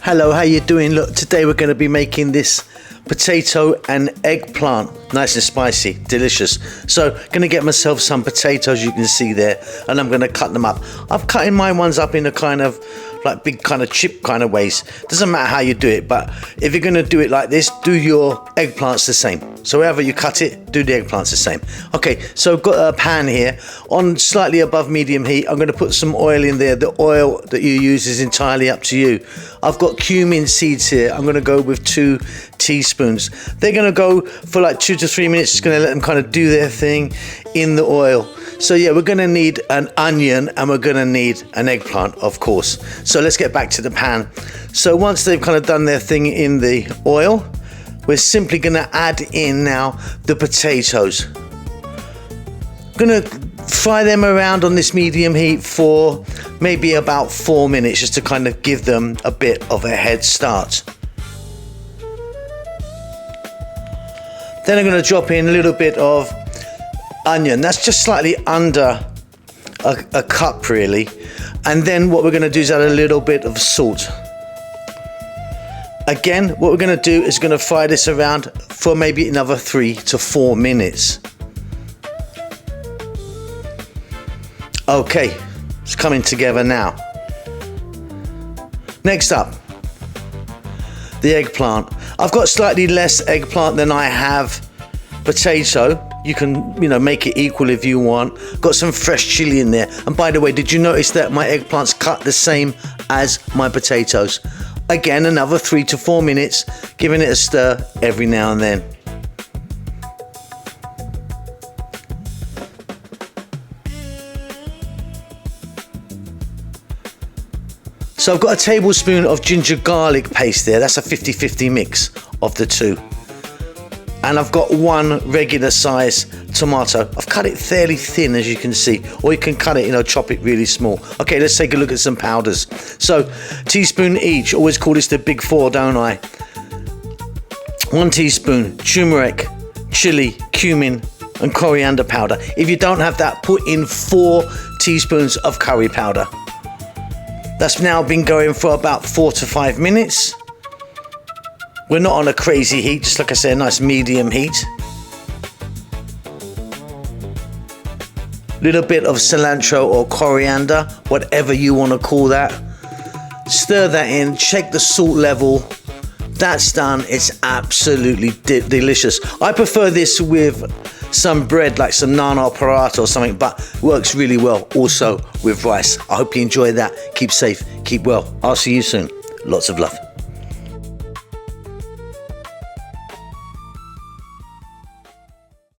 Hello, how you doing? Look, today we're going to be making this potato and eggplant, nice and spicy, delicious. So going to get myself some potatoes, you can see there, and I'm going to cut them up. I've cutting my ones up in a kind of like big kind of chip kind of ways. Doesn't matter how you do it, but if you're going to do it like this, do your eggplants the same. So wherever you cut it, do the eggplants the same. Okay, so I've got a pan here on slightly above medium heat. I'm going to put some oil in there. The oil that you use is entirely up to you. I've got cumin seeds here. I'm going to go with 2 teaspoons. They're going to go for like 2 to 3 minutes. Just going to let them kind of do their thing in the oil. So yeah, we're going to need an onion and we're going to need an eggplant, of course. So let's get back to the pan. So once they've kind of done their thing in the oil, we're simply going to add in now the potatoes. Going to fry them around on this medium heat for maybe about 4 minutes, just to kind of give them a bit of a head start. Then I'm going to drop in a little bit of onion. That's just slightly under a cup really. And then what we're going to do is add a little bit of salt. Again, what we're going to do is going to fry this around for maybe another 3 to 4 minutes. Okay, it's coming together now. Next up, the eggplant. I've got slightly less eggplant than I have potato. You can, make it equal if you want. Got some fresh chili in there. And by the way, did you notice that my eggplant's cut the same as my potatoes? Again, another 3 to 4 minutes, giving it a stir every now and then. So I've got a tablespoon of ginger garlic paste there. That's a 50-50 mix of the two. And I've got 1 regular size tomato. I've cut it fairly thin, as you can see, or you can cut it, chop it really small. Okay, let's take a look at some powders. So, teaspoon each. Always call this the big 4, don't I? 1 teaspoon turmeric, chili, cumin, and coriander powder. If you don't have that, put in 4 teaspoons of curry powder. That's now been going for about 4 to 5 minutes. We're not on a crazy heat, just like I said, a nice medium heat. Little bit of cilantro or coriander, whatever you want to call that. Stir that in, check the salt level. That's done. It's absolutely delicious. I prefer this with some bread, like some naan or paratha or something, but works really well also with rice. I hope you enjoy that. Keep safe, keep well. I'll see you soon. Lots of love.